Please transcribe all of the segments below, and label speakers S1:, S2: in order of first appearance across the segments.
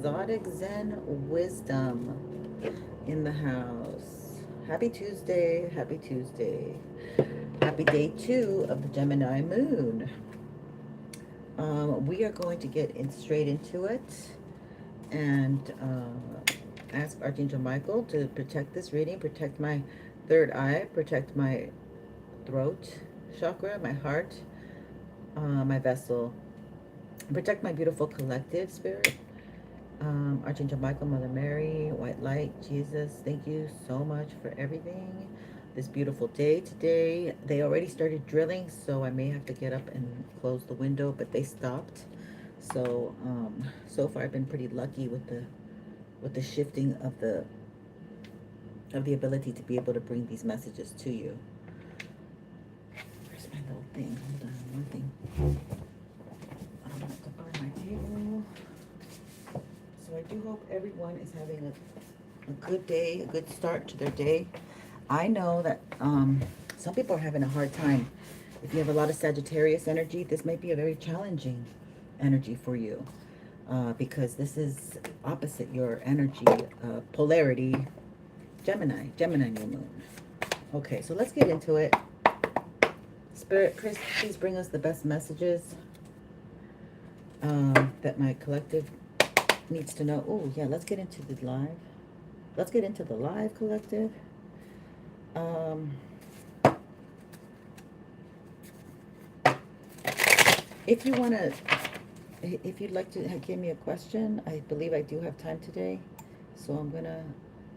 S1: exotic Zen wisdom in the house. Happy Tuesday, happy Tuesday. Happy day 2 of the Gemini moon. We are going to get straight into it and ask Archangel Michael to protect this reading, protect my third eye, protect my throat chakra, my heart, my vessel, protect my beautiful collective spirit. Archangel Michael, Mother Mary, White Light, Jesus, thank you so much for everything. This beautiful day today. They already started drilling, so I may have to get up and close the window, but they stopped. So, so far I've been pretty lucky with the shifting of the ability to be able to bring these messages to you. Where's my little thing? Hold on, one thing. I'm gonna go by my table. So I do hope everyone is having a good day, a good start to their day. I know that some people are having a hard time. If you have a lot of Sagittarius energy, this might be a very challenging energy for you because this is opposite your energy polarity, Gemini new moon. Okay, so let's get into it. Spirit, please bring us the best messages that my collective needs to know. Oh, yeah, let's get into the live. Let's get into the live, collective. If you want to, if you'd like to give me a question, I believe I do have time today. So I'm going to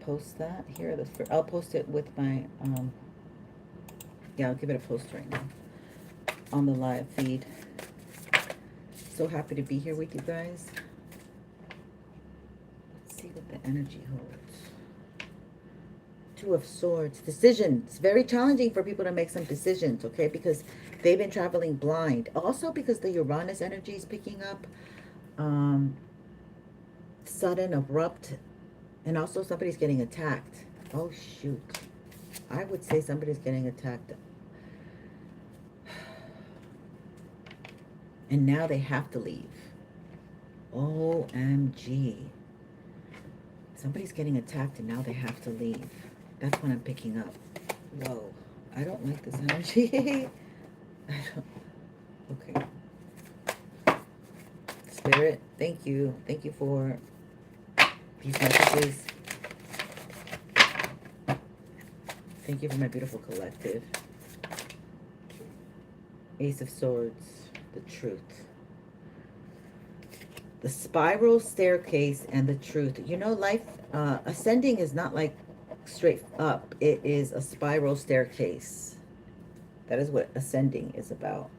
S1: post that here. I'll post it with my, yeah, I'll give it a post right now on the live feed. So happy to be here with you guys. Let's see what the energy holds. Two of Swords, decisions. Very challenging for people to make some decisions, okay? Because they've been traveling blind. Also because the Uranus energy is picking up. Sudden, abrupt, and also somebody's getting attacked. Oh, shoot. I would say somebody's getting attacked. And now they have to leave. OMG. Somebody's getting attacked and now they have to leave. That's what I'm picking up. Whoa. I don't like this energy. I don't. Okay. Spirit, thank you. Thank you for these messages. Thank you for my beautiful collective. Ace of Swords, the truth. The spiral staircase and the truth. You know, life, ascending is not like straight up. It is a spiral staircase. That is what ascending is about.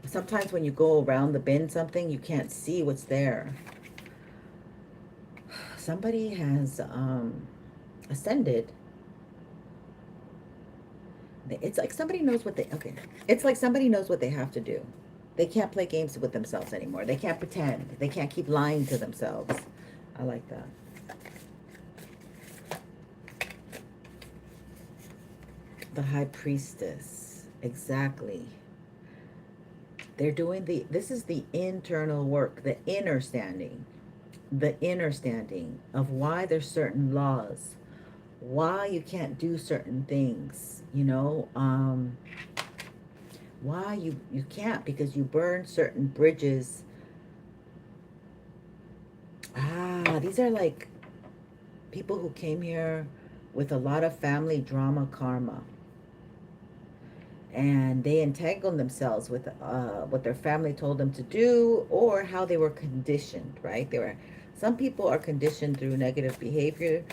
S1: Sometimes when you go around the bend something, you can't see what's there. Somebody has ascended. It's like somebody knows what they, okay. It's like somebody knows what they have to do. They can't play games with themselves anymore. They can't pretend. They can't keep lying to themselves. I like that. The High Priestess. Exactly. They're doing this is the internal work, the inner standing of why there's certain laws, why you can't do certain things, you know, why you can't, because you burn certain bridges. These are like people who came here with a lot of family drama karma. And they entangled themselves with what their family told them to do or how they were conditioned, right? Some people are conditioned through negative behavior.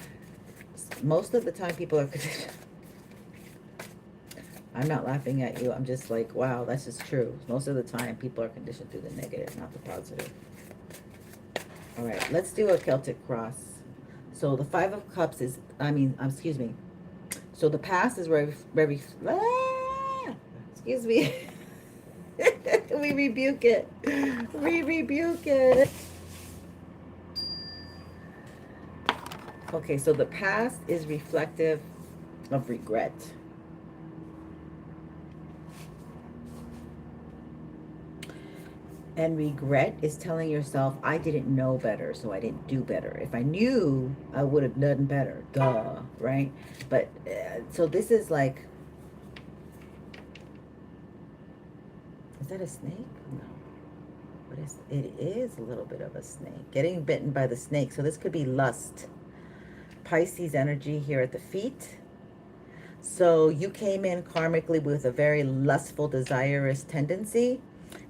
S1: Most of the time people are conditioned. I'm not laughing at you. I'm just like, wow, that's just true. Most of the time people are conditioned through the negative, not the positive. All right, let's do a Celtic cross. So the Five of Cups is, excuse me. So the past is excuse me. We rebuke it. We rebuke it. Okay, so the past is reflective of regret. And regret is telling yourself, I didn't know better, so I didn't do better. If I knew, I would have done better. Duh, right? But, so this is like, is that a snake? No. What is, it is a little bit of a snake. Getting bitten by the snake. So this could be lust. Pisces energy here at the feet. So you came in karmically with a very lustful, desirous tendency,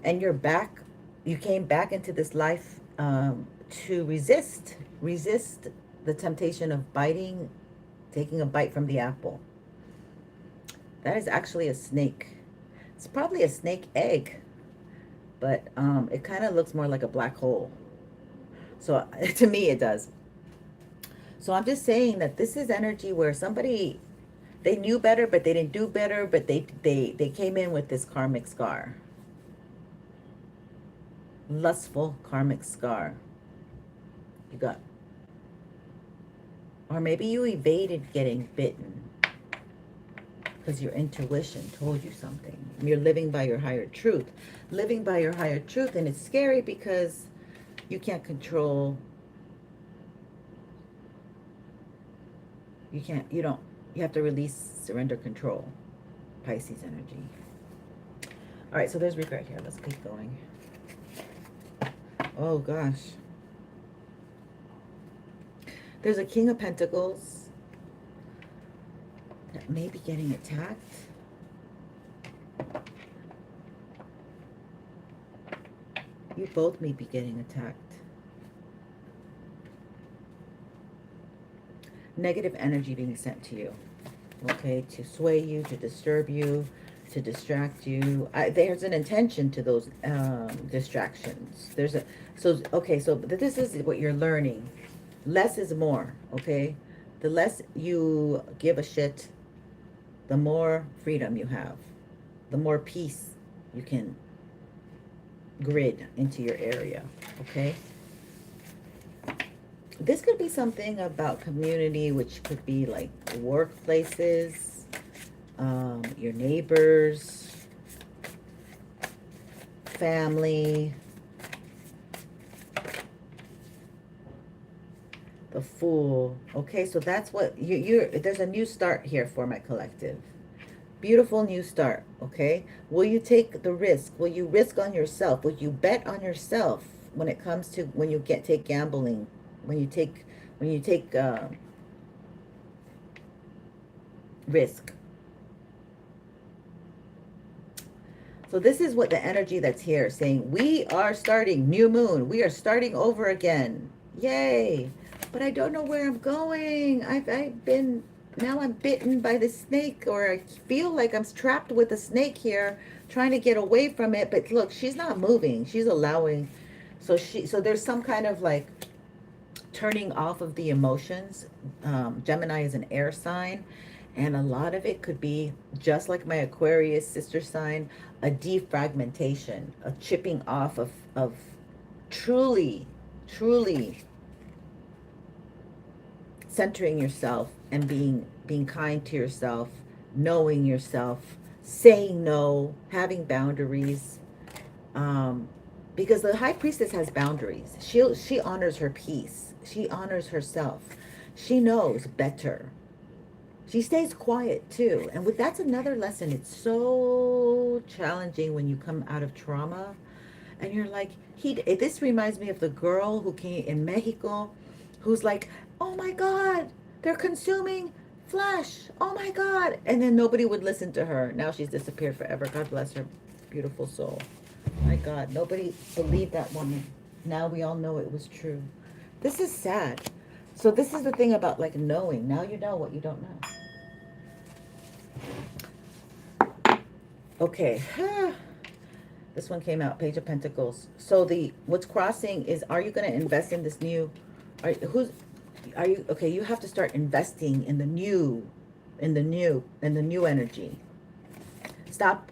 S1: and you came back into this life to resist the temptation of biting, taking a bite from the apple. That is actually a snake. It's probably a snake egg, but it kind of looks more like a black hole. So to me, it does. So I'm just saying that this is energy where somebody, they knew better, but they didn't do better, but they came in with this karmic scar. Lustful karmic scar. You got, or maybe you evaded getting bitten because your intuition told you something. You're living by your higher truth. Living by your higher truth, and it's scary because you can't control, you have to release, surrender control. Pisces energy. All right, so there's regret here. Let's keep going. Oh gosh. There's a King of Pentacles that may be getting attacked. You both may be getting attacked. Negative energy being sent to you. Okay, to sway you, to disturb you, to distract you. There's an intention to those distractions. So this is what you're learning. Less is more, okay? The less you give a shit, the more freedom you have. The more peace you can grid into your area, okay? This could be something about community, which could be like workplaces, your neighbors, family. The Fool. Okay, so that's what there's a new start here for my collective. Beautiful new start, okay? Will you take the risk? Will you risk on yourself? Will you bet on yourself when it comes to when you take gambling? When you take risk. So this is what the energy that's here saying. We are starting, new moon. We are starting over again. Yay. But I don't know where I'm going. Now I'm bitten by the snake, or I feel like I'm trapped with a snake here, trying to get away from it. But look, she's not moving. She's allowing. So there's some kind of like turning off of the emotions. Gemini is an air sign, and a lot of it could be just like my Aquarius sister sign, a defragmentation, a chipping off of truly centering yourself and being kind to yourself, knowing yourself, saying no, having boundaries. Because the High Priestess has boundaries. She honors her peace. She honors herself. She knows better. She stays quiet too. And that's another lesson. It's so challenging when you come out of trauma and you're like, this reminds me of the girl who came in Mexico, who's like, oh my God, they're consuming flesh. Oh my God. And then nobody would listen to her. Now she's disappeared forever. God bless her beautiful soul. My God, nobody believed that woman. Now we all know it was true. This is sad. So this is the thing about like knowing. Now you know what you don't know. Okay. This one came out, Page of Pentacles. So what's crossing is, are you going to invest in this new, okay, you have to start investing in the new energy. Stop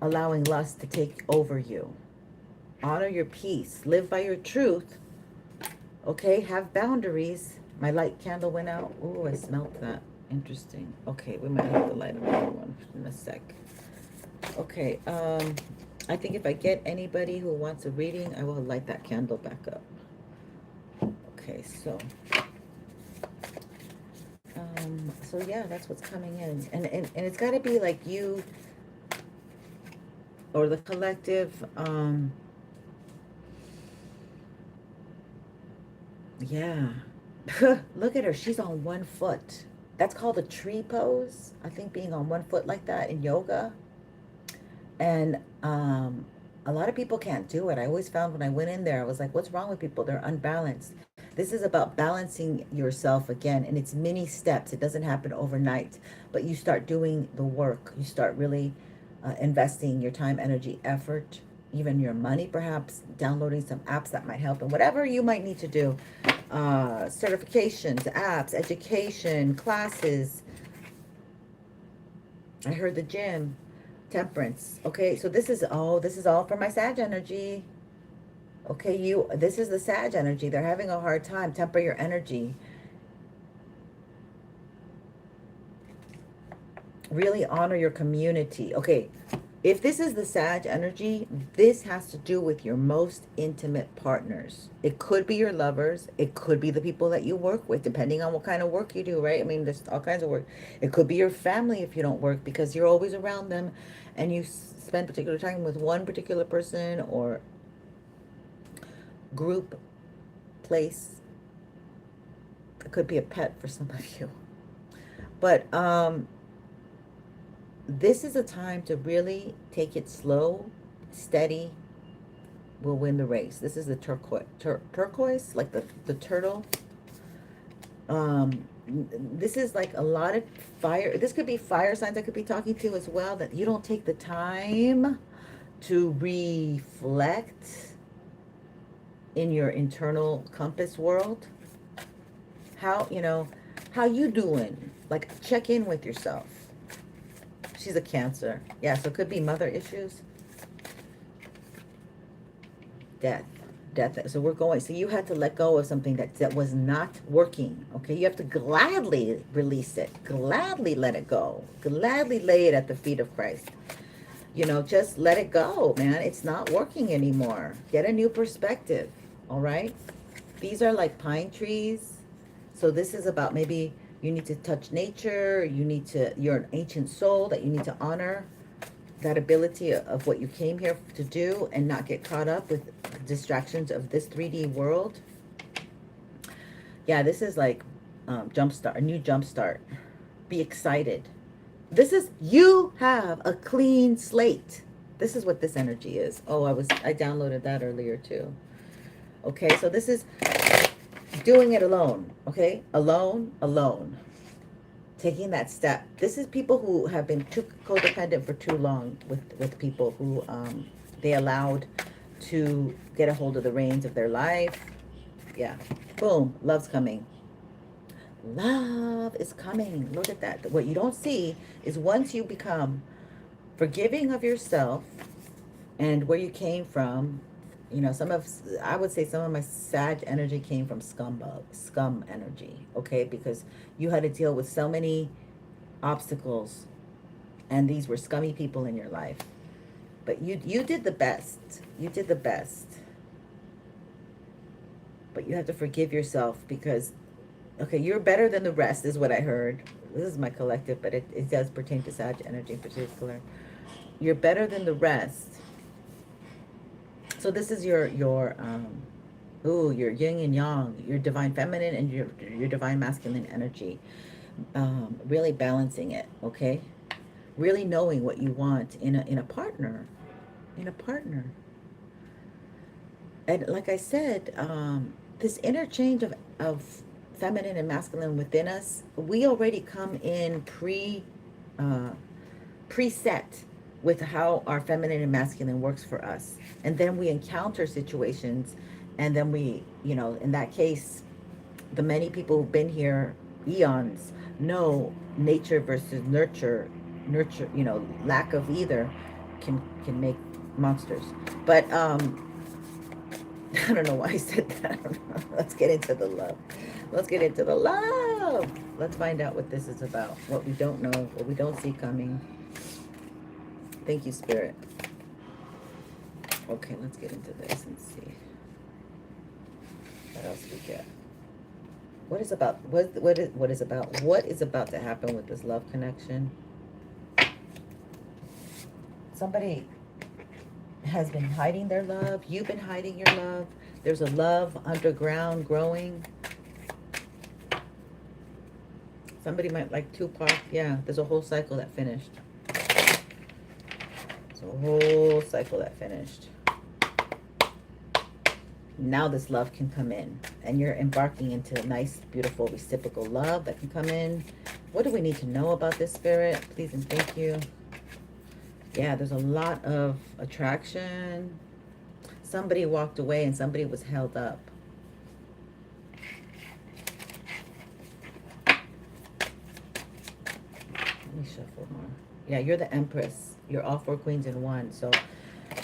S1: allowing lust to take over you. Honor your peace. Live by your truth. Okay, have boundaries. My light candle went out. Oh, I smelled that. Interesting. Okay, we might have to light another one in a sec. Okay, I think if I get anybody who wants a reading, I will light that candle back up. Okay, so yeah, that's what's coming in. And it's got to be like you or the collective. Yeah. Look at her. She's on one foot. That's called a tree pose. I think being on one foot like that in yoga. And a lot of people can't do it. I always found when I went in there, I was like, what's wrong with people? They're unbalanced. This is about balancing yourself again, and it's many steps. It doesn't happen overnight, but you start doing the work. You start really investing your time, energy, effort, even your money, perhaps downloading some apps that might help, and whatever you might need to do. Certifications, apps, education, classes. I heard the gym. Temperance. Okay, so this is all for my Sag energy. Okay, this is the Sag energy. They're having a hard time. Temper your energy. Really honor your community. Okay, if this is the Sag energy, this has to do with your most intimate partners. It could be your lovers. It could be the people that you work with, depending on what kind of work you do, right? I mean, there's all kinds of work. It could be your family if you don't work, because you're always around them and you spend particular time with one particular person or group, place. It could be a pet for some of you. But this is a time to really take it slow, steady, will win the race. This is the turquoise, like the turtle. This is like a lot of fire. This could be fire signs I could be talking to as well, that you don't take the time to reflect in your internal compass world. How you doing? Like, check in with yourself. She's a Cancer. Yeah, so it could be mother issues. Death. So you had to let go of something that was not working. Okay, you have to gladly release it, gladly let it go, gladly lay it at the feet of Christ. Just let it go, man. It's not working anymore. Get a new perspective. All right, these are like pine trees. So this is about, maybe you need to touch nature. You're an ancient soul that you need to honor that ability of what you came here to do, and not get caught up with distractions of this 3D world. Yeah, this is like jumpstart, a new jumpstart. Be excited. You have a clean slate. This is what this energy is. Oh, I downloaded that earlier too. Okay, so this is doing it alone. Okay, alone. Taking that step. This is people who have been too codependent for too long with people who they allowed to get a hold of the reins of their life. Yeah. Boom. Love's coming. Love is coming. Look at that. What you don't see is, once you become forgiving of yourself and where you came from, I would say some of my Sag energy came from scum energy, okay? Because you had to deal with so many obstacles, and these were scummy people in your life. But you did the best. You did the best. But you have to forgive yourself, because, okay, you're better than the rest is what I heard. This is my collective, but it does pertain to Sag energy in particular. You're better than the rest. So this is your yin and yang, your divine feminine and your divine masculine energy. Really balancing it, okay? Really knowing what you want in a partner. And like I said, this interchange of feminine and masculine within us, we already come in preset with how our feminine and masculine works for us. And then we encounter situations, and then we, in that case, the many people who've been here eons know nature versus nurture, lack of either can make monsters. But I don't know why I said that. Let's get into the love. Let's find out what this is about, what we don't know, what we don't see coming. Thank you, Spirit. Okay, let's get into this and see what else we get. What is about to happen with this love connection? Somebody has been hiding their love. You've been hiding your love. There's a love underground growing. Somebody might like Tupac. Yeah, there's a whole cycle that finished. There's a whole cycle that finished. Now this love can come in. And you're embarking into a nice, beautiful, reciprocal love that can come in. What do we need to know about this, Spirit? Please and thank you. Yeah, there's a lot of attraction. Somebody walked away and somebody was held up. Let me shuffle more. Yeah, you're the Empress. You're all 4 queens in one. So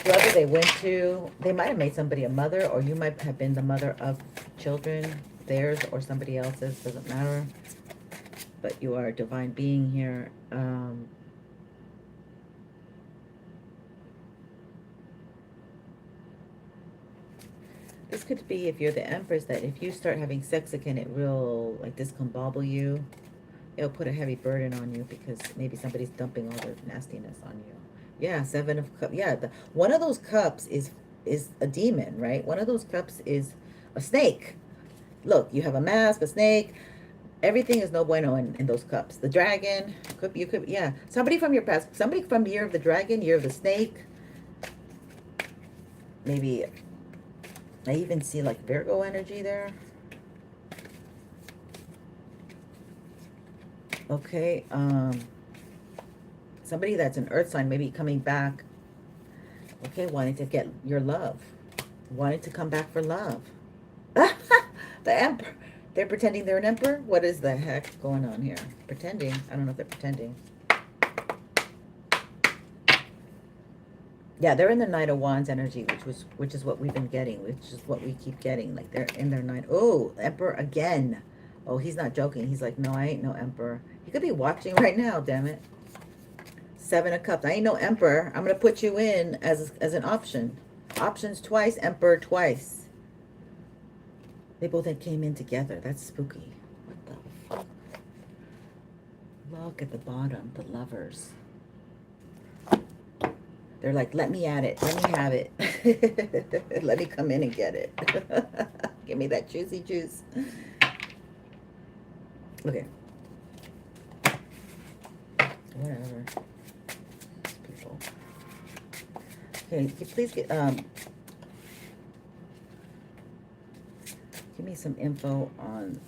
S1: whoever they went to, they might have made somebody a mother, or you might have been the mother of children, theirs or somebody else's, doesn't matter. But you are a divine being here. This could be, if you're the Empress, that if you start having sex again, it will, like, discombobble you. It'll put a heavy burden on you because maybe somebody's dumping all their nastiness on you. Yeah, 7 of Cups. Yeah, one of those cups is a demon, right? One of those cups is a snake. Look, you have a mask, a snake. Everything is no bueno in those cups. The dragon, yeah. Somebody from your past, somebody from Year of the Dragon, Year of the Snake. Maybe, I even see like Virgo energy there. Okay, somebody that's an earth sign, maybe coming back. Okay, wanting to get your love. Wanting to come back for love. The Emperor. They're pretending they're an emperor? What is the heck going on here? Pretending. I don't know if they're pretending. Yeah, they're in the Knight of Wands energy, which is what we've been getting, which is what we keep getting. Like, they're in their Knight. Oh, Emperor again. Oh, he's not joking. He's like, no, I ain't no emperor. He could be watching right now, damn it. 7 of Cups. I ain't no emperor. I'm going to put you in as an option. Options twice, emperor twice. They both came in together. That's spooky. What the fuck? Look at the bottom, the lovers. They're like, let me at it. Let me have it. Let me come in and get it. Give me that juicy juice. Okay. Whatever. People. Okay, please get give me some info on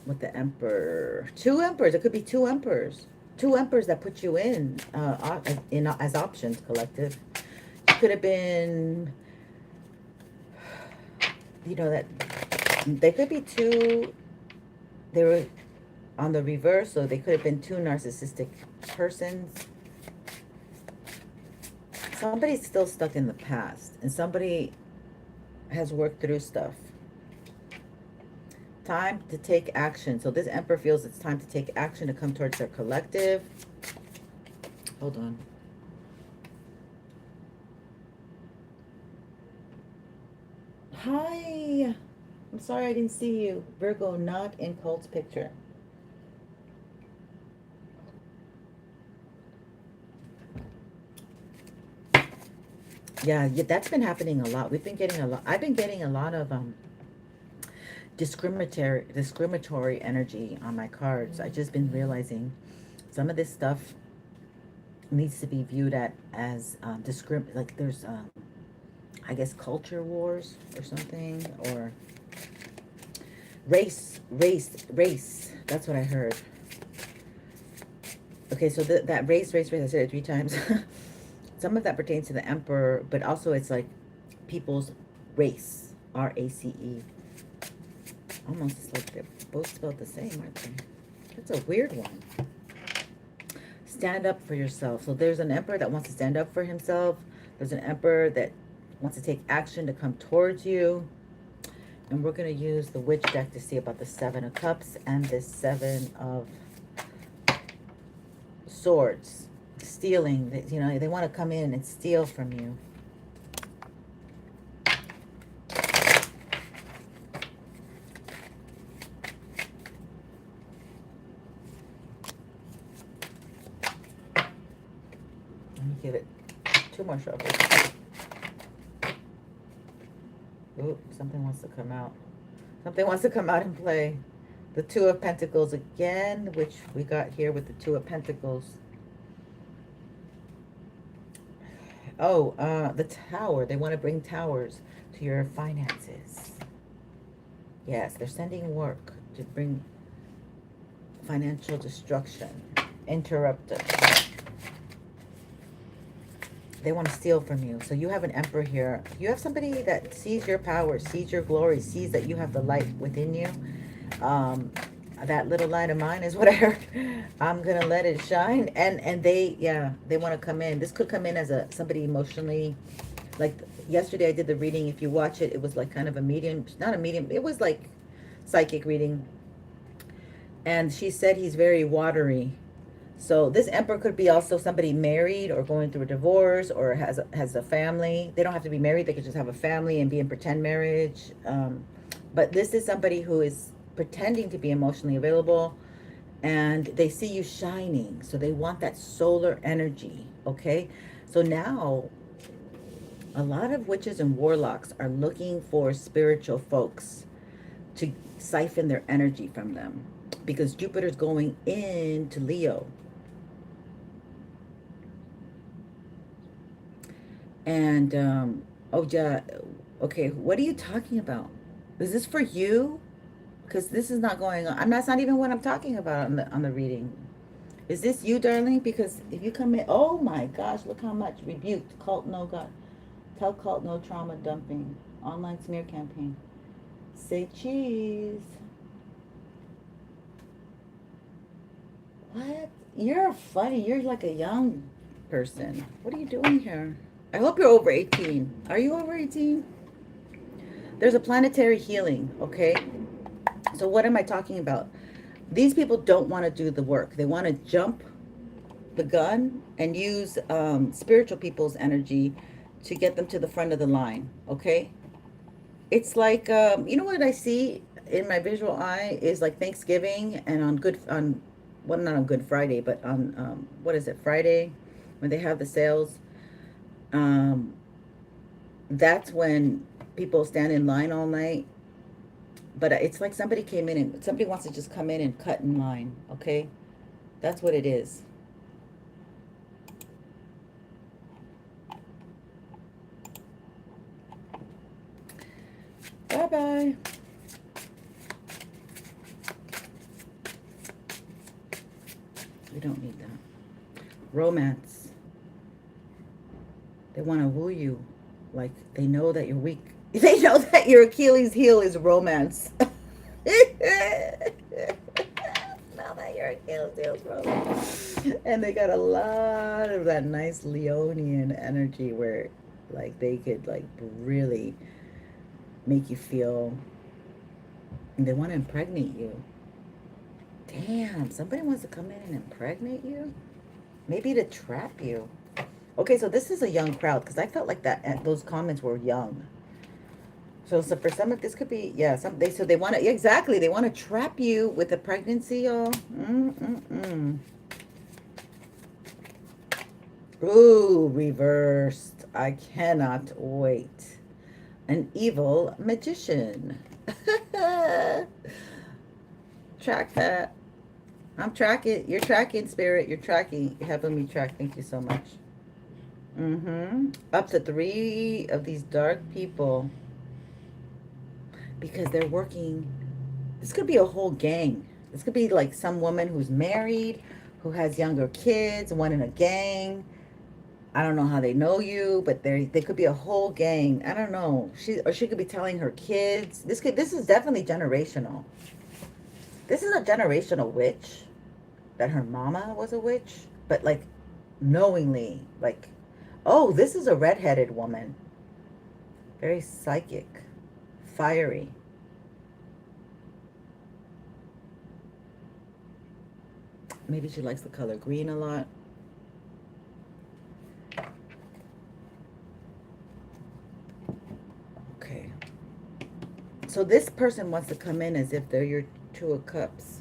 S1: what the Emperor. 2 emperors. It could be 2 emperors. 2 emperors that put you in as options, collective. It could have been, you know, that they could be 2. They were on the reverse, so they could have been 2 narcissistic persons. Somebody's still stuck in the past, and somebody has worked through stuff. Time to take action. So this Emperor feels it's time to take action to come towards their collective. Hold on. Hi. I'm sorry I didn't see you. Virgo, not in Cult's picture. Yeah, that's been happening a lot. We've been getting a lot. I've been getting a lot of discriminatory energy on my cards. I just been realizing some of this stuff needs to be viewed as like there's I guess culture wars or something, or race. That's what I heard. Okay, so that race, I said it 3 times. Some of that pertains to the Emperor, but also it's like people's race, R-A-C-E. Almost like they're both spelled the same, aren't they? That's a weird one. Stand up for yourself. So there's an Emperor that wants to stand up for himself. There's an Emperor that wants to take action to come towards you. And we're going to use the Witch deck to see about the 7 of Cups and this 7 of Swords. Stealing. You know, they want to come in and steal from you. give it 2 more shuffles. Ooh, something wants to come out. Something wants to come out and play. The 2 of Pentacles again, which we got here with the 2 of Pentacles. Oh, the Tower. They want to bring towers to your finances. Yes, they're sending work to bring financial destruction. Interrupted. They want to steal from you. So you have an Emperor here. You have somebody that sees your power, sees your glory, sees that you have the light within you. That little light of mine is what I heard. I'm going to let it shine. And they, yeah, they want to come in. This could come in as somebody emotionally, like yesterday I did the reading. If you watch it, it was like kind of a medium, not a medium. It was like psychic reading. And she said he's very watery. So this Emperor could be also somebody married or going through a divorce or has a family. They don't have to be married. They could just have a family and be in pretend marriage. But this is somebody who is pretending to be emotionally available, and they see you shining. So they want that solar energy, okay? So now a lot of witches and warlocks are looking for spiritual folks to siphon their energy from them, because Jupiter's going into Leo. And, oh, yeah, okay, what are you talking about? Is this for you? Because this is not going on. That's not even what I'm talking about on the reading. Is this you, darling? Because if you come in, oh my gosh, look how much. Rebuked, cult no God. Tell cult no trauma dumping. Online smear campaign. Say cheese. What? You're funny. You're like a young person. What are you doing here? I hope you're over 18. Are you over 18? There's a planetary healing, okay? So what am I talking about? These people don't want to do the work. They want to jump the gun and use spiritual people's energy to get them to the front of the line, okay? It's like, you know what I see in my visual eye is like Thanksgiving and well, not on Good Friday, but on, what is it, Friday, when they have the sales. That's when people stand in line all night. But it's like somebody came in and somebody wants to just come in and cut in line, okay? That's what it is. Bye-bye. We don't need that. Romance. They want to woo you. Like, they know that you're weak. They know that your Achilles heel is romance. Now that your Achilles heel is romance. And they got a lot of that nice Leonian energy where, like, they could, like, really make you feel... And they want to impregnate you. Damn, somebody wants to come in and impregnate you? Maybe to trap you. Okay, so this is a young crowd, because I felt like those comments were young. So for some of this could be, yeah, so they want to, exactly, they want to trap you with a pregnancy, y'all. Ooh, reversed. I cannot wait. An evil magician. Track that. I'm tracking. You're tracking, Spirit. You're tracking. You're helping me track. Thank you so much. Up to 3 of these dark people. Because they're working. This could be a whole gang. This could be like some woman who's married, who has younger kids, one in a gang. I don't know how they know you, but they could be a whole gang. I don't know. She could be telling her kids. This is definitely generational. This is a generational witch. That her mama was a witch, but like knowingly, like, oh, this is a redheaded woman. Very psychic, fiery. Maybe she likes the color green a lot. Okay. So this person wants to come in as if they're your 2 of Cups.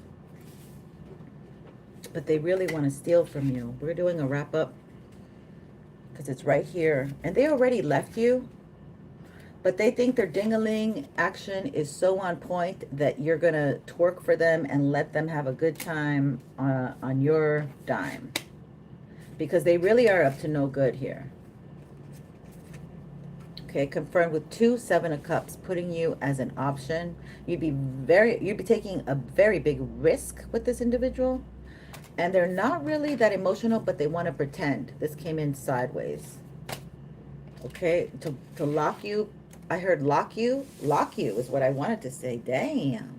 S1: But they really want to steal from you. We're doing a wrap up. because it's right here. And they already left you, but they think their ding-a-ling action is so on point that you're going to twerk for them and let them have a good time on your dime. Because they really are up to no good here. Okay, confirmed with 2 7 of Cups, putting you as an option. You'd be taking a very big risk with this individual. And they're not really that emotional, but they want to pretend. This came in sideways. Okay, to lock you. I heard lock you. Lock you is what I wanted to say. Damn.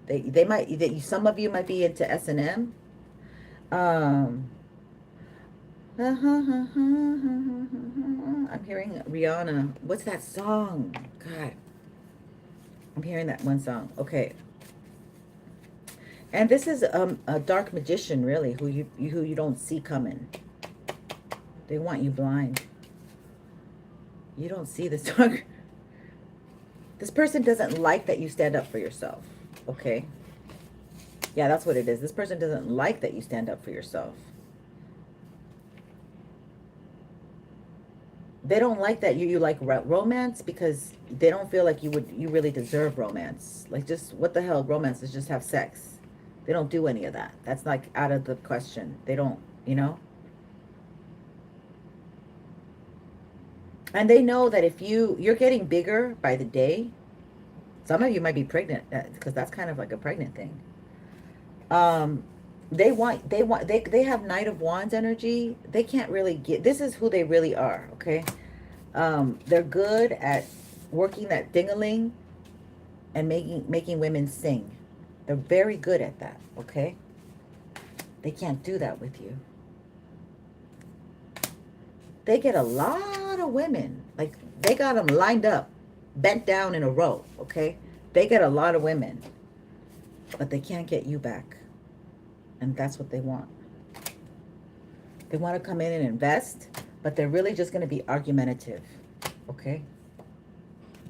S1: They might, some of you might be into S&M. I'm hearing Rihanna. What's that song? God. I'm hearing that one song. Okay. And this is a dark magician, really, who you don't see coming. They want you blind. You don't see this dark. This person doesn't like that you stand up for yourself. Okay? Yeah, that's what it is. This person doesn't like that you stand up for yourself. They don't like that you like romance, because they don't feel like you really deserve romance. Like, just what the hell? Romance is just have sex. They don't do any of that. That's like out of the question. They don't, you know? And they know that if you're getting bigger by the day. Some of you might be pregnant, because that's kind of like a pregnant thing. They have Knight of Wands energy. They can't really get, this is who they really are, okay? They're good at working that ding-a-ling and making women sing. They're very good at that, okay? They can't do that with you. They get a lot of women. Like, they got them lined up, bent down in a row, okay? They get a lot of women, but they can't get you back. And that's what they want. They want to come in and invest, but they're really just going to be argumentative, okay?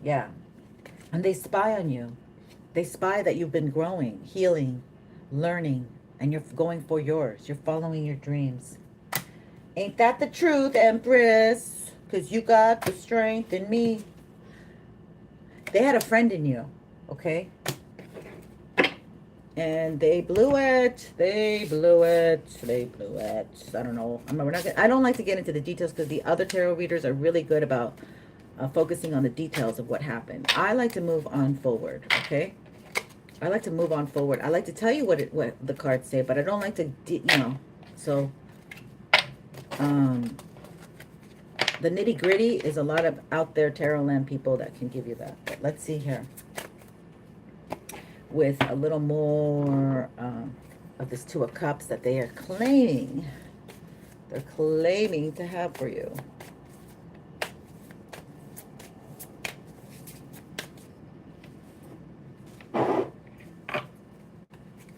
S1: Yeah. And they spy on you. They spy that you've been growing, healing, learning, and you're going for yours. You're following your dreams. Ain't that the truth, Empress? Because you got the strength in me. They had a friend in you, okay? And they blew it. They blew it. They blew it. I don't know. I don't like to get into the details, because the other tarot readers are really good about focusing on the details of what happened. I like to move on forward, okay? I like to move on forward. I like to tell you what the cards say, but I don't like to, so, the nitty-gritty is a lot of out there tarot land people that can give you that. But let's see here. With a little more of this Two of Cups that they are claiming. They're claiming to have for you.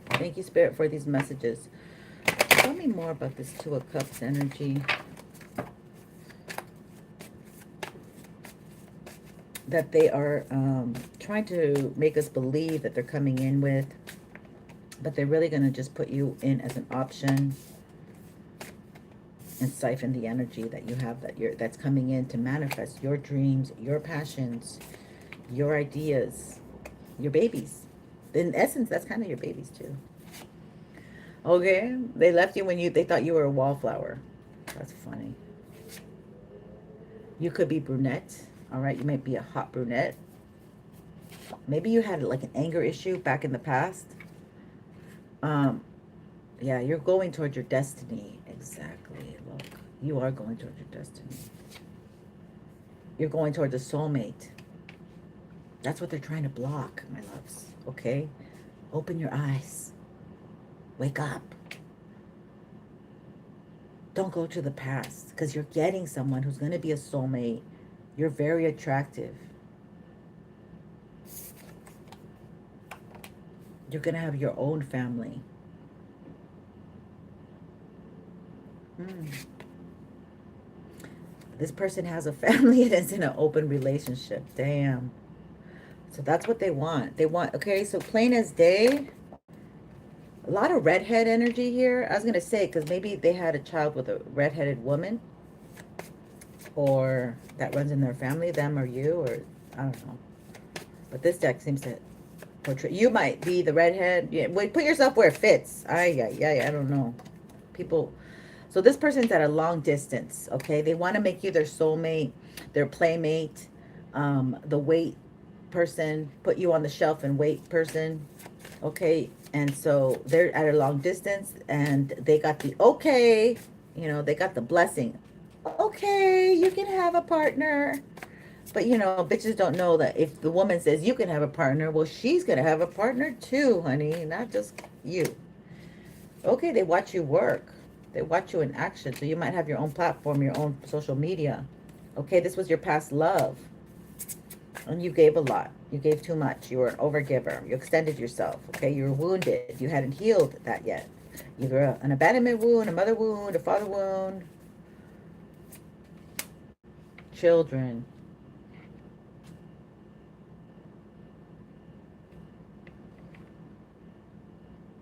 S1: Thank you, Spirit, for these messages. Tell me more about this Two of Cups energy. That they are trying to make us believe that they're coming in with, but they're really going to just put you in as an option and siphon the energy that you have, that's coming in to manifest your dreams, your passions, your ideas, your babies. In essence, that's kind of your babies too. Okay, they left you when they thought you were a wallflower. That's funny. You could be brunette. All right, you might be a hot brunette. Maybe you had like an anger issue back in the past. Yeah, you're going towards your destiny. Exactly. Look, you are going towards your destiny. You're going towards a soulmate. That's what they're trying to block, my loves. Okay? Open your eyes. Wake up. Don't go to the past, because you're getting someone who's going to be a soulmate. You're very attractive. You're going to have your own family. This person has a family and is in an open relationship. Damn. So that's what they want. They want, okay, so plain as day. A lot of redhead energy here. I was going to say, because maybe they had a child with a redheaded woman. or that runs in their family, them or you, or I don't know. But this deck seems to portray, you might be the redhead. Yeah, wait, put yourself where it fits. I don't know. People, so this person's at a long distance, okay? They want to make you their soulmate, their playmate, the wait person, put you on the shelf and wait person, okay? And so they're at a long distance and they got the okay, you know, they got the blessing. Okay, you can have a partner. But you know, bitches don't know that if the woman says you can have a partner, well, she's gonna have a partner too, honey, not just you. Okay, they watch you work. They watch you in action. So you might have your own platform, your own social media. Okay, this was your past love. And you gave a lot. You gave too much. You were an overgiver. You extended yourself. Okay, you were wounded. You hadn't healed that yet. Either an abandonment wound, a mother wound, a father wound. Children.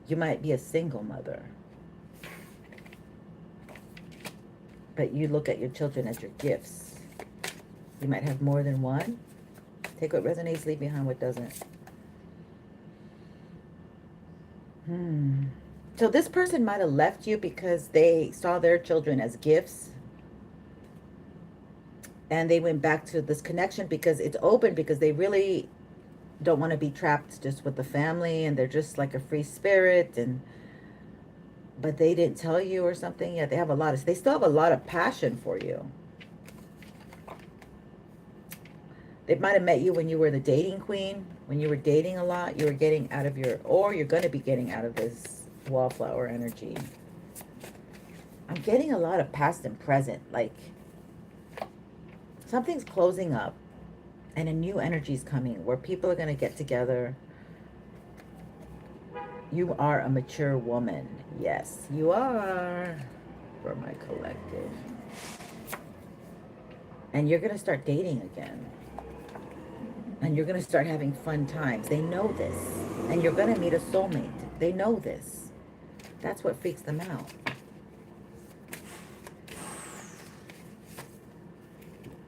S1: You might be a single mother. But you look at your children as your gifts. You might have more than one. Take what resonates, leave behind what doesn't. So this person might have left you because they saw their children as gifts. And they went back to this connection because it's open, because they really don't want to be trapped just with the family, and they're just like a free spirit, and but they didn't tell you or something. Yeah, they have a lot of, they still have a lot of passion for you. They might have met you when you were the dating queen, when you were dating a lot. You were getting out of your, or you're going to be getting out of this wallflower energy. I'm getting a lot of past and present, like something's closing up and a new energy is coming where people are going to get together. You are a mature woman. Yes, you are, for my collective. And you're going to start dating again. And you're going to start having fun times. They know this. And you're going to meet a soulmate. They know this. That's what freaks them out.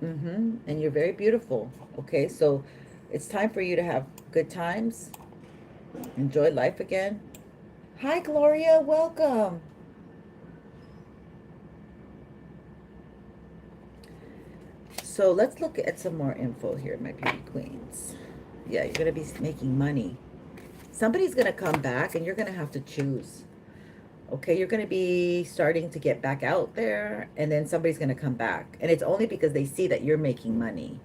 S1: And you're very beautiful. Okay, so it's time for you to have good times. Enjoy life again. Hi, Gloria. Welcome. So let's look at some more info here, my beauty queens. Yeah, you're going to be making money. Somebody's going to come back and you're going to have to choose. Okay, you're going to be starting to get back out there, and then somebody's going to come back. And it's only because they see that you're making money.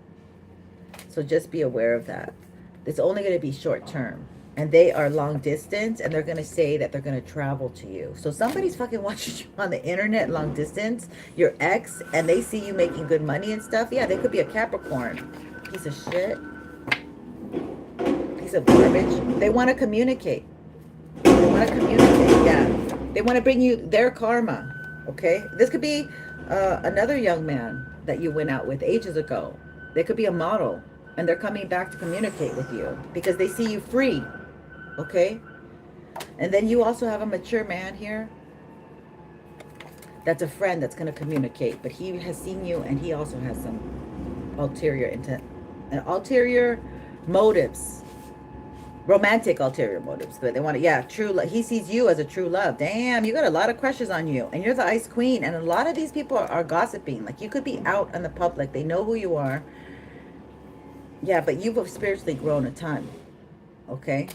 S1: So just be aware of that. It's only going to be short term. And they are long distance, and they're going to say that they're going to travel to you. So somebody's fucking watching you on the internet long distance, your ex, and they see you making good money and stuff. Yeah, they could be a Capricorn. Piece of shit. Piece of garbage. They want to communicate. They want to communicate, yeah. They want to bring you their karma, okay? This could be another young man that you went out with ages ago. They could be a model, and they're coming back to communicate with you because they see you free, okay? And then you also have a mature man here that's a friend that's going to communicate, but he has seen you, and he also has some ulterior intent, ulterior motives. Romantic ulterior motives, but they want to, yeah, true love. He sees you as a true love. Damn, you got a lot of crushes on you, and you're the ice queen, and a lot of these people are gossiping. Like, you could be out in the public. They know who you are. Yeah, but you've spiritually grown a ton, okay?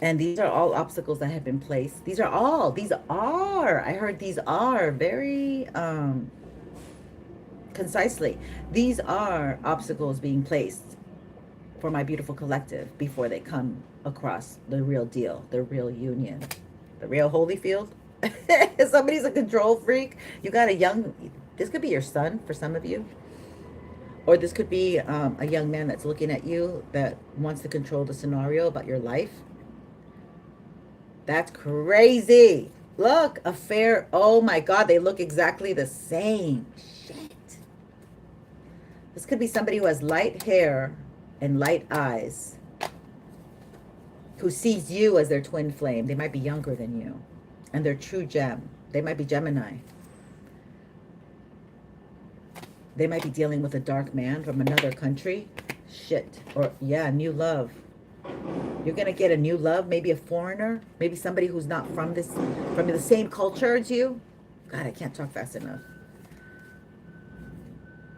S1: And these are all obstacles that have been placed. These are, I heard these are very concisely. These are obstacles being placed for my beautiful collective before they come across the real deal, the real union, the real Holyfield. If somebody's a control freak, you got a young, this could be your son for some of you, or this could be a young man that's looking at you that wants to control the scenario about your life. That's crazy. Look, a fair, oh my God, they look exactly the same. Shit. This could be somebody who has light hair and light eyes, who sees you as their twin flame. They might be younger than you, and they're true gem. They might be Gemini. They might be dealing with a dark man from another country. Shit. Or, yeah, new love. You're going to get a new love, maybe a foreigner, maybe somebody who's not from the same culture as you. God, I can't talk fast enough.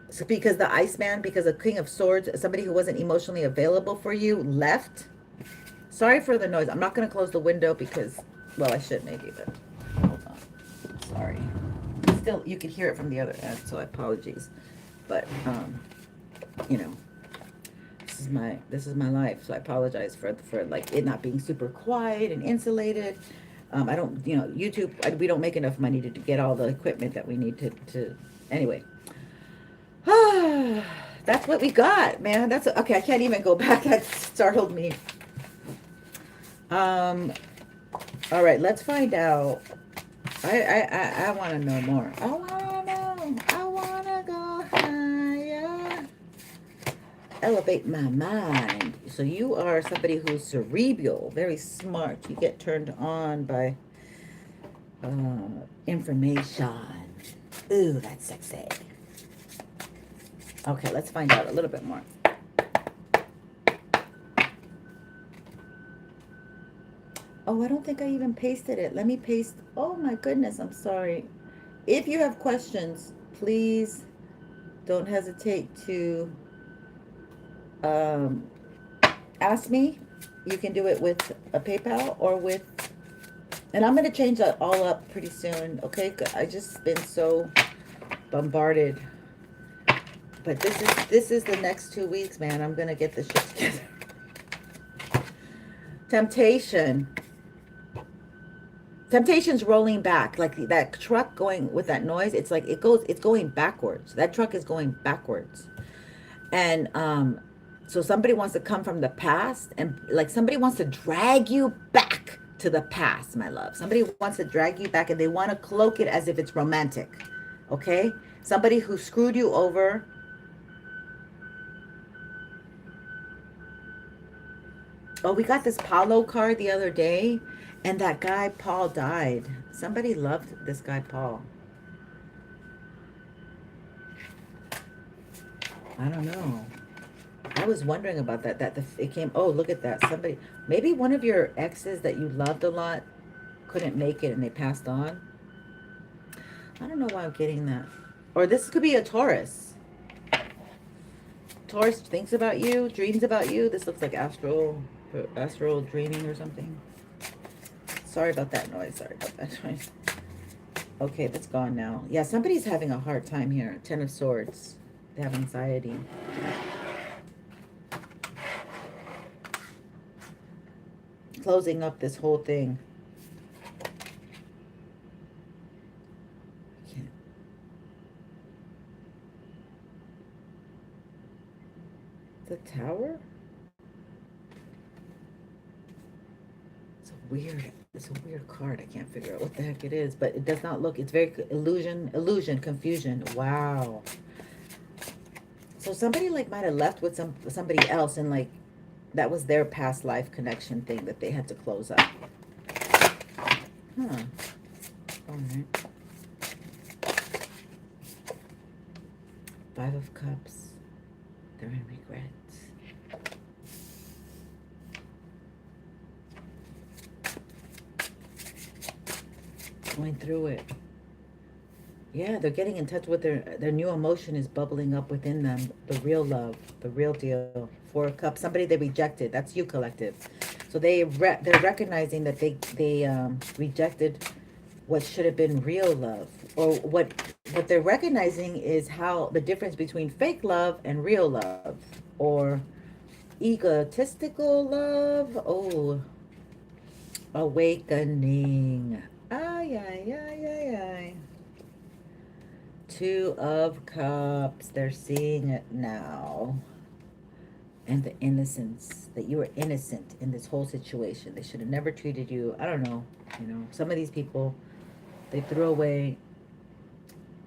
S1: So because the Iceman, because the King of Swords, somebody who wasn't emotionally available for you left. Sorry for the noise. I'm not going to close the window because, well, I should maybe, but hold on. Sorry. Still, you could hear it from the other end, so apologies. But, you know, this is my life, so I apologize for like it not being super quiet and insulated. I don't, you know, YouTube, we don't make enough money to get all the equipment that we need to anyway. That's what we got, man. That's okay. I can't even go back. That startled me. All right, let's find out. I want to know more. I want to know. I want to go higher. Elevate my mind. So you are somebody who's cerebral, very smart. You get turned on by information. Ooh, that's sexy. Okay, let's find out a little bit more. Oh, I don't think I even pasted it. Let me paste. Oh my goodness, I'm sorry. If you have questions, please don't hesitate to ask me. You can do it with a PayPal or with, and I'm going to change that all up pretty soon, okay? I just been so bombarded. But this is the next 2 weeks, man. I'm going to get this shit together. Temptation's rolling back, like that truck going with that noise. It's like it's going backwards. That truck is going backwards. And so somebody wants to come from the past, and like somebody wants to drag you back to the past, my love. Somebody wants to drag you back, and they want to cloak it as if it's romantic. Okay? Somebody who screwed you over. Oh, we got this Paulo card the other day, and that guy Paul died. Somebody loved this guy Paul. I don't know. I was wondering about that. It came. Oh, look at that. Somebody, maybe one of your exes that you loved a lot couldn't make it and they passed on. I don't know why I'm getting that. Or this could be a Taurus. Taurus thinks about you, dreams about you. This looks like astral dreaming or something. Sorry about that noise. Sorry about that noise. Okay, that's gone now. Yeah, somebody's having a hard time here. 10 of Swords. They have anxiety. Closing up this whole thing. The Tower? It's a weird card. I can't figure out what the heck it is, but it does not look, it's very illusion, confusion. Wow. So somebody like might have left with somebody else, and like that was their past life connection thing that they had to close up. Huh. All right. 5 of Cups. They're in regrets. Going through it. Yeah, they're getting in touch with their new emotion is bubbling up within them. The real love, the real deal. 4 of Cups. Somebody they rejected. That's you, collective. So they're recognizing that they rejected what should have been real love, or what they're recognizing is how the difference between fake love and real love, or egotistical love. Oh, awakening. Ay, ay, ay, ay, ay. 2 of Cups. They're seeing it now. And the innocence, that you were innocent in this whole situation. They should have never treated you. I don't know. You know, some of these people, they threw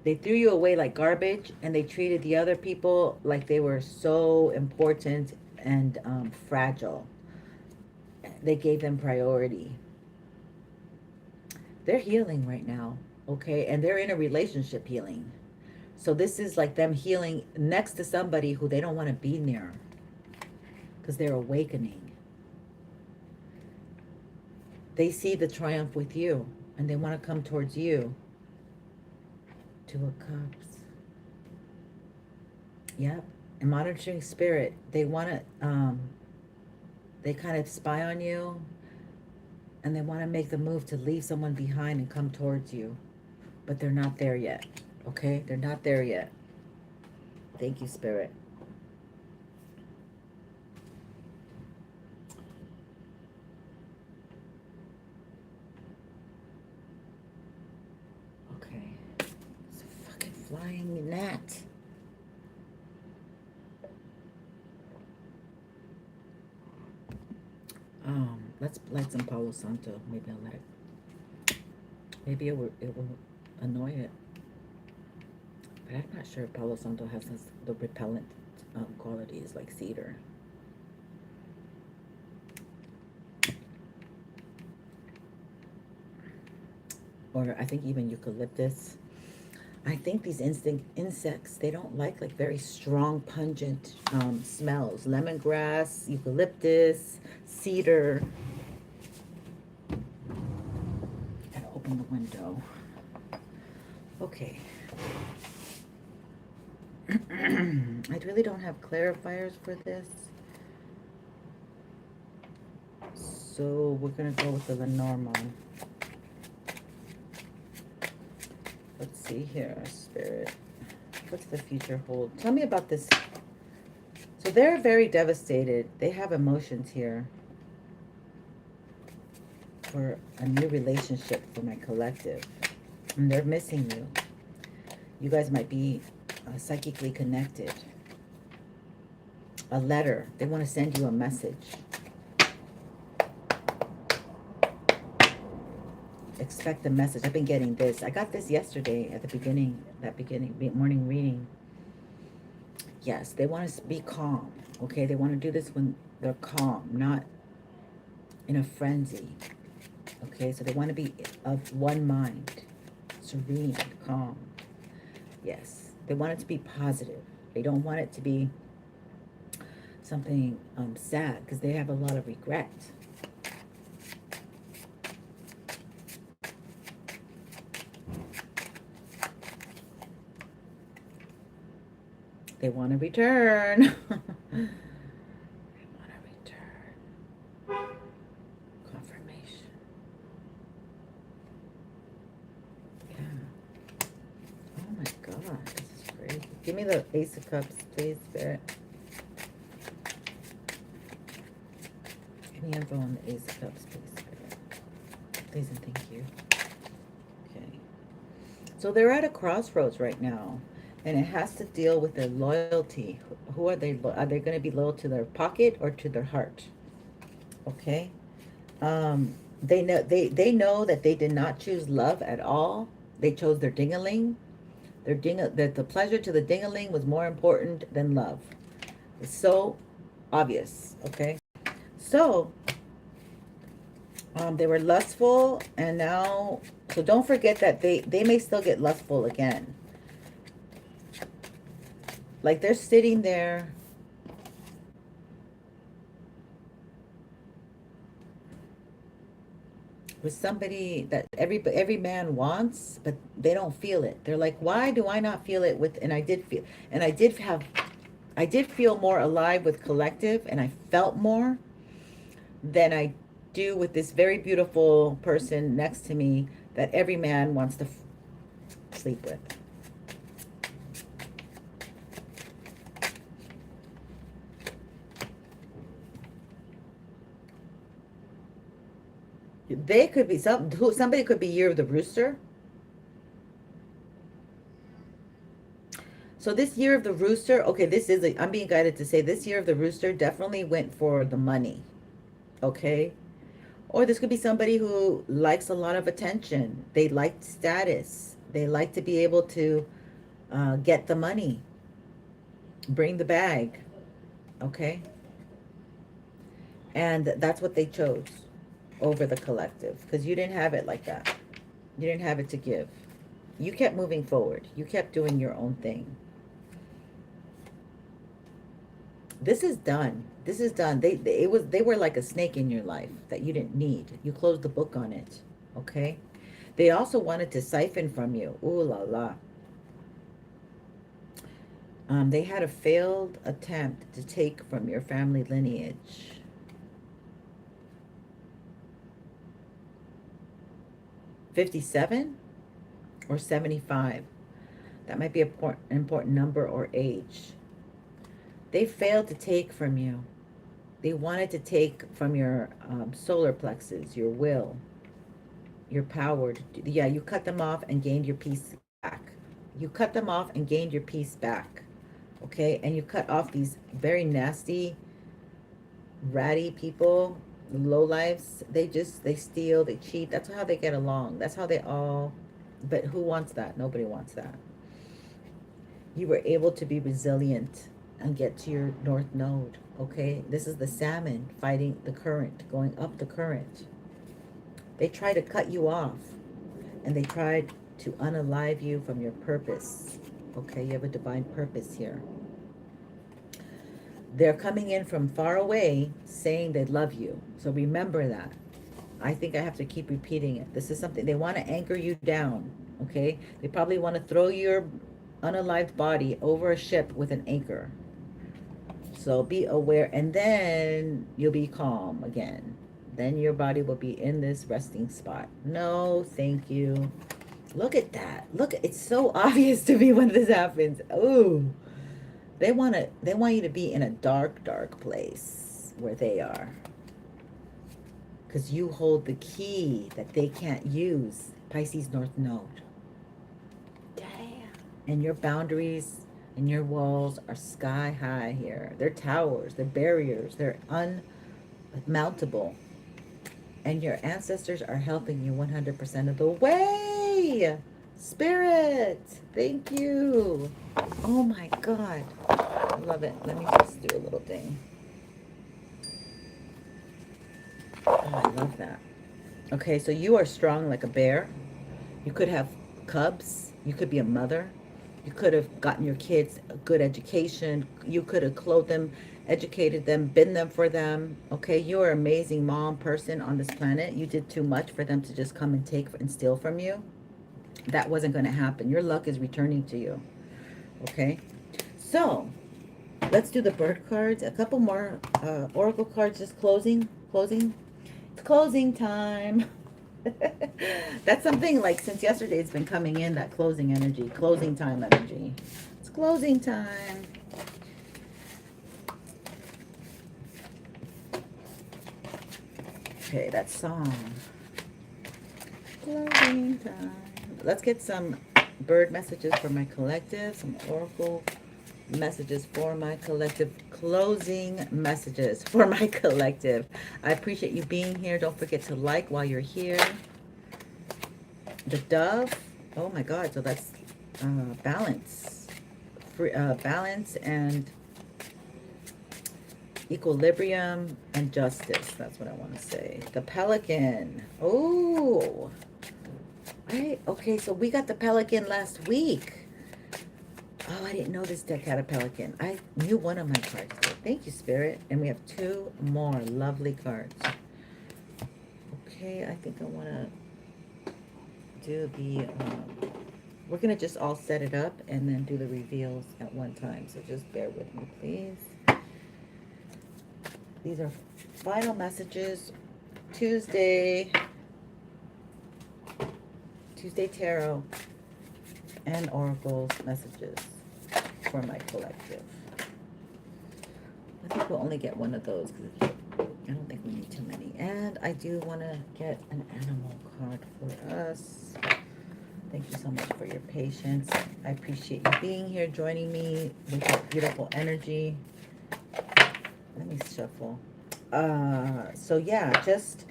S1: you away like garbage, and they treated the other people like they were so important and fragile. They gave them priority. They're healing right now, okay? And they're in a relationship healing. So this is like them healing next to somebody who they don't want to be near because they're awakening. They see the triumph with you and they want to come towards you. Two of Cups. Yep. And monitoring spirit, they want to, they kind of spy on you and they want to make the move to leave someone behind and come towards you. But they're not there yet. Okay? They're not there yet. Thank you, Spirit. Okay. It's a fucking flying gnat. Let's light some Palo Santo. Maybe I'll let it. Maybe it will annoy it. But I'm not sure Palo Santo has the repellent qualities like cedar. Or I think even eucalyptus. I think these insects, they don't like very strong, pungent smells. Lemongrass, eucalyptus, cedar. Gotta open the window. Okay. I really don't have clarifiers for this. So we're gonna go with the Lenormand. Let's see here, Spirit. What's the future hold? Tell me about this. So they're very devastated. They have emotions here for a new relationship for my collective. And they're missing you. You guys might be psychically connected. A letter. They want to send you a message. Expect a message. I've been getting this. I got this yesterday at the beginning, morning reading. Yes, they want to be calm. Okay, they want to do this when they're calm, not in a frenzy. Okay, so they want to be of one mind, serene, calm. Yes, they want it to be positive. They don't want it to be something sad because they have a lot of regret. They want to return. They want to return. Confirmation. Yeah. Oh my God, this is crazy. Give me the Ace of Cups, please, Spirit. Give me info on the Ace of Cups, please, Spirit. Please and thank you. Okay. So they're at a crossroads right now. And it has to deal with their loyalty. Who are they? Are they going to be loyal to their pocket or to their heart? Okay. They know that they did not choose love at all. They chose their ding-a-ling. That the pleasure to the ding-a-ling was more important than love. It's so obvious. Okay. So they were lustful, and now, so don't forget that they may still get lustful again. Like they're sitting there with somebody that every man wants, but they don't feel it. They're like, why do I not feel it with, and I did feel more alive with collective, and I felt more than I do with this very beautiful person next to me that every man wants to sleep with. They could be somebody could be Year of the Rooster. So this Year of the Rooster, okay, I'm being guided to say this Year of the Rooster definitely went for the money. Okay? Or this could be somebody who likes a lot of attention. They like status. They like to be able to get the money. Bring the bag. Okay? And that's what they chose over the collective, because you didn't have it like that. You didn't have it to give. You kept moving forward. You kept doing your own thing. This is done. This is done. They were like a snake in your life that you didn't need. You closed the book on it. Okay? They also wanted to siphon from you. Ooh la la. They had a failed attempt to take from your family lineage. $57 or 75. That might be an important number or age. They failed to take from you. They wanted to take from your solar plexus, your will, your power. Yeah, you cut them off and gained your peace back. You cut them off and gained your peace back. Okay? And you cut off these very nasty, ratty people, low lives. They steal, they cheat. That's how they get along. That's how they all, but who wants that? Nobody wants that. You were able to be resilient and get to your north node. Okay? This is the salmon fighting the current, going up the current. They try to cut you off, and they tried to unalive you from your purpose. Okay? You have a divine purpose here. They're coming in from far away saying they love you. So remember that. I think I have to keep repeating it. This is something, they want to anchor you down. Okay? They probably want to throw your unalived body over a ship with an anchor. So be aware, and then you'll be calm again. Then your body will be in this resting spot. No, thank you. Look at that. Look, it's so obvious to me when this happens. Ooh. They want you to be in a dark, dark place where they are. Because you hold the key that they can't use. Pisces North Node. Damn. And your boundaries and your walls are sky high here. They're towers. They're barriers. They're unmountable. And your ancestors are helping you 100% of the way. Spirit, thank you. Oh my God. I love it. Let me just do a little thing. Oh, I love that. Okay, so you are strong like a bear. You could have cubs. You could be a mother. You could have gotten your kids a good education. You could have clothed them, educated them, been them for them. Okay, you are an amazing mom person on this planet. You did too much for them to just come and take and steal from you. That wasn't going to happen. Your luck is returning to you. Okay, so let's do the bird cards. A couple more oracle cards. Just closing. It's closing time. That's something like since yesterday it's been coming in, that closing energy, closing time energy. It's closing time. Okay, that song. Closing time. Let's get some bird messages for my collective, some oracle messages for my collective, closing messages for my collective. I appreciate you being here. Don't forget to like while you're here. The dove. Oh my God. So that's balance. Balance and equilibrium and justice. That's what I want to say. The pelican. Oh. Okay, so we got the pelican last week. Oh, I didn't know this deck had a pelican. I knew one of my cards did. Thank you, Spirit. And we have 2 more lovely cards. Okay, I think I want to do the... we're going to just all set it up and then do the reveals at one time. So just bear with me, please. These are final messages. Tuesday Tarot and Oracle's messages for my collective. I think we'll only get one of those because I don't think we need too many. And I do want to get an animal card for us. Thank you so much for your patience. I appreciate you being here, joining me with your beautiful energy. Let me shuffle. So yeah, just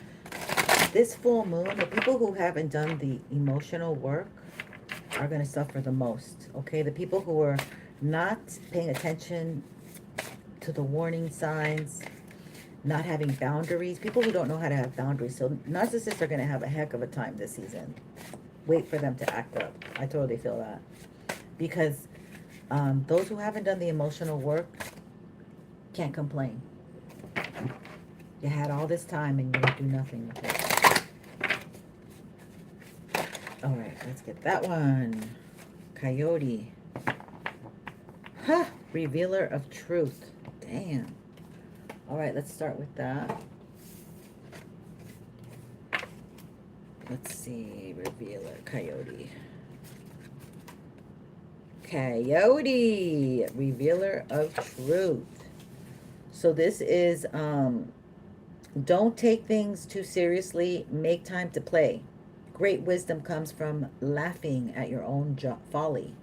S1: this full moon, the people who haven't done the emotional work are going to suffer the most, okay? The people who are not paying attention to the warning signs, not having boundaries, people who don't know how to have boundaries. So narcissists are going to have a heck of a time this season. wait for them to act up. I totally feel that. Because those who haven't done the emotional work can't complain. You had all this time and you didn't do nothing with it. All right, let's get that one. Coyote. Ha! Revealer of truth. Damn. All right, let's start with that. Let's see. Revealer. Coyote. Coyote. Revealer of truth. So this is, don't take things too seriously. Make time to play. Great wisdom comes from laughing at your own folly.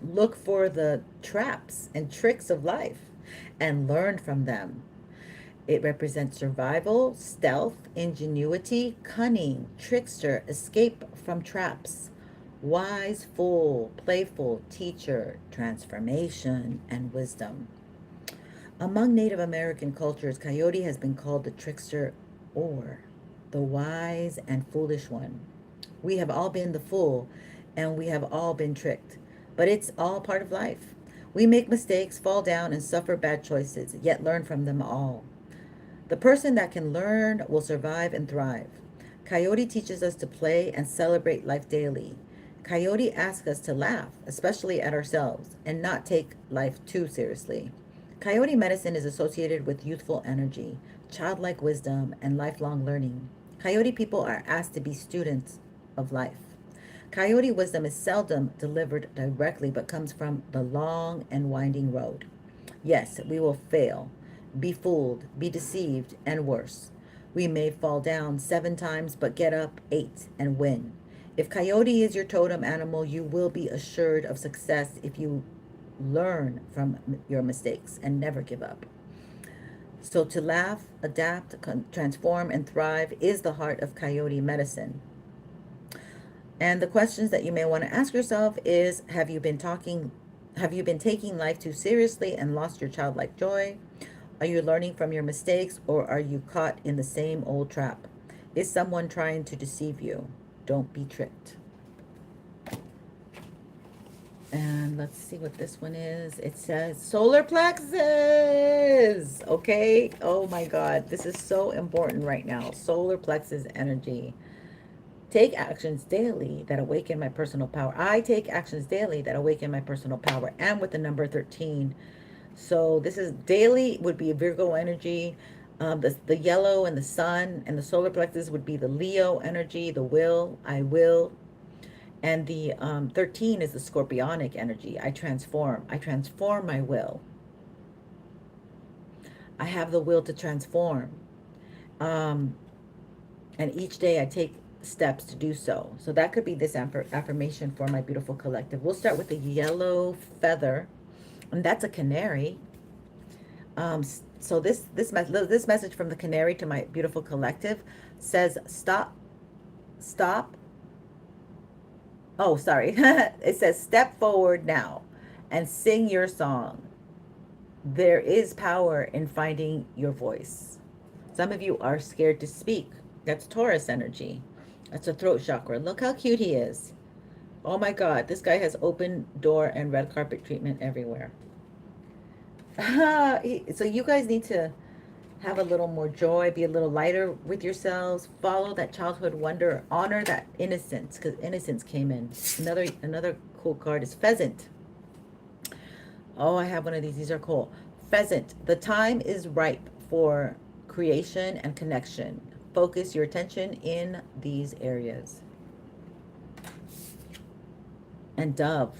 S1: Look for the traps and tricks of life and learn from them. It represents survival, stealth, ingenuity, cunning, trickster, escape from traps, wise, fool, playful, teacher, transformation, and wisdom. Among Native American cultures, coyote has been called the trickster or the wise and foolish one. We have all been the fool and we have all been tricked, but it's all part of life. We make mistakes, fall down, and suffer bad choices, yet learn from them all. The person that can learn will survive and thrive. Coyote teaches us to play and celebrate life daily. Coyote asks us to laugh, especially at ourselves, and not take life too seriously. Coyote medicine is associated with youthful energy, childlike wisdom, and lifelong learning. Coyote people are asked to be students of life. Coyote wisdom is seldom delivered directly, but comes from the long and winding road. Yes, we will fail, be fooled, be deceived, and worse. We may fall down 7 times, but get up 8 and win. If coyote is your totem animal, you will be assured of success if you learn from your mistakes and never give up. So to laugh, adapt, transform, and thrive is the heart of coyote medicine. And the questions that you may want to ask yourself is, have you been taking life too seriously and lost your childlike joy? Are you learning from your mistakes, or are you caught in the same old trap? Is someone trying to deceive you? Don't be tricked. And let's see what this one is. It says solar plexus. Okay. Oh my God. This is so important right now. Solar plexus energy. Take actions daily that awaken my personal power. I take actions daily that awaken my personal power. And with the number 13. So this is daily would be Virgo energy. The yellow and the sun and the solar plexus would be the Leo energy, the will, I will. And the 13 is the scorpionic energy. I transform my will. I have the will to transform. And each day I take steps to do so. So that could be this affirmation for my beautiful collective. We'll start with the yellow feather, and that's a canary. So this message from the canary to my beautiful collective says, stop. Oh, sorry. It says, step forward now and sing your song. There is power in finding your voice. Some of you are scared to speak. That's Taurus energy. That's a throat chakra. Look how cute he is. Oh my God, this guy has open door and red carpet treatment everywhere. So you guys need to have a little more joy, be a little lighter with yourselves, follow that childhood wonder, honor that innocence, because innocence came in. Another cool card is pheasant. Oh, I have one of these. These are cool. Pheasant. The time is ripe for creation and connection. Focus your attention in these areas. And dove.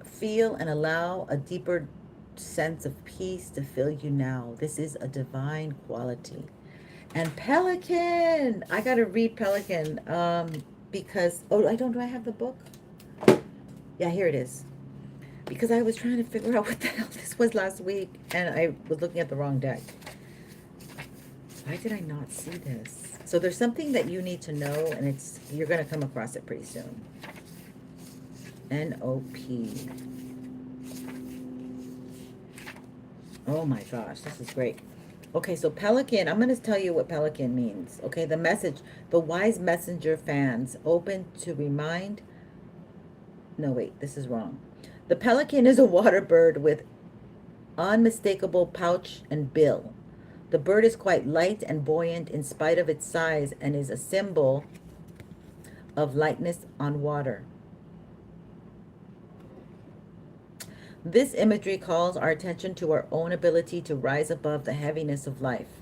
S1: Feel and allow a deeper sense of peace to fill you now. This is a divine quality. And pelican. I gotta read pelican because do I have the book? Yeah, here it is. Because I was trying to figure out what the hell this was last week, and I was looking at the wrong deck. Why did I not see this? So there's something that you need to know, and you're gonna come across it pretty soon. N-O-P. Oh my gosh, this is great. Okay, so pelican, I'm going to tell you what pelican means. Okay, the message, the wise messenger fans open to remind. No, wait, this is wrong. The pelican is a water bird with unmistakable pouch and bill. The bird is quite light and buoyant in spite of its size and is a symbol of lightness on water. This imagery calls our attention to our own ability to rise above the heaviness of life.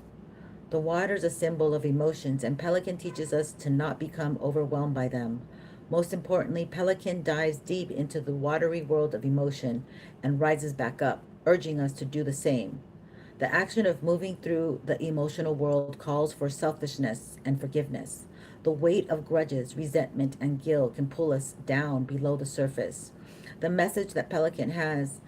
S1: The water is a symbol of emotions, and pelican teaches us to not become overwhelmed by them. Most importantly, pelican dives deep into the watery world of emotion and rises back up, urging us to do the same. The action of moving through the emotional world calls for selfishness and forgiveness. The weight of grudges, resentment, and guilt can pull us down below the surface. The message that Pelican has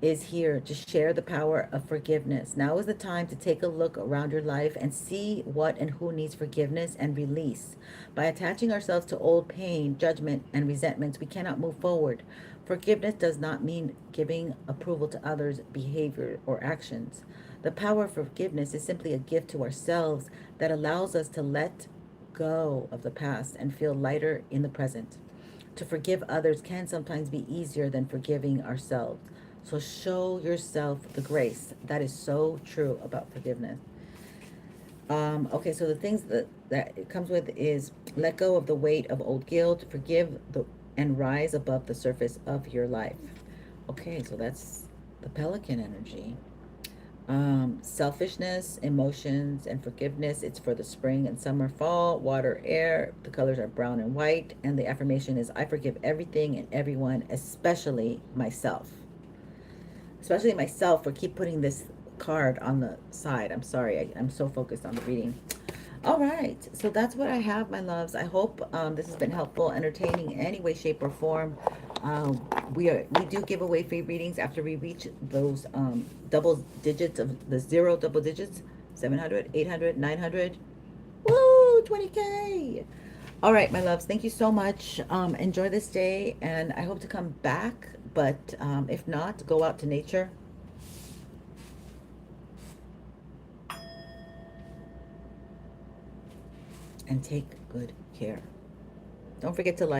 S1: is here to share the power of forgiveness. Now is the time to take a look around your life and see what and who needs forgiveness and release. By attaching ourselves to old pain, judgment, and resentments, we cannot move forward. Forgiveness does not mean giving approval to others' behavior or actions. The power of forgiveness is simply a gift to ourselves that allows us to let go of the past and feel lighter in the present. To forgive others can sometimes be easier than forgiving ourselves. So show yourself the grace. That is so true about forgiveness. Okay, so the things that it comes with is let go of the weight of old guilt, forgive the and rise above the surface of your life. Okay, so that's the pelican energy. Selfishness, emotions, and forgiveness. It's for the spring and summer, fall, water, air. The colors are brown and white. And the affirmation is I forgive everything and everyone, especially myself. Especially myself for keep putting this card on the side. I'm sorry. I'm so focused on the reading. All right. So that's what I have, my loves. I hope this has been helpful, entertaining in any way, shape, or form. We do give away free readings after we reach those double digits of the zero double digits, 700, 800, 900. Woo, 20K. All right, my loves. Thank you so much. Enjoy this day, and I hope to come back. But if not, go out to nature and take good care. Don't forget to like.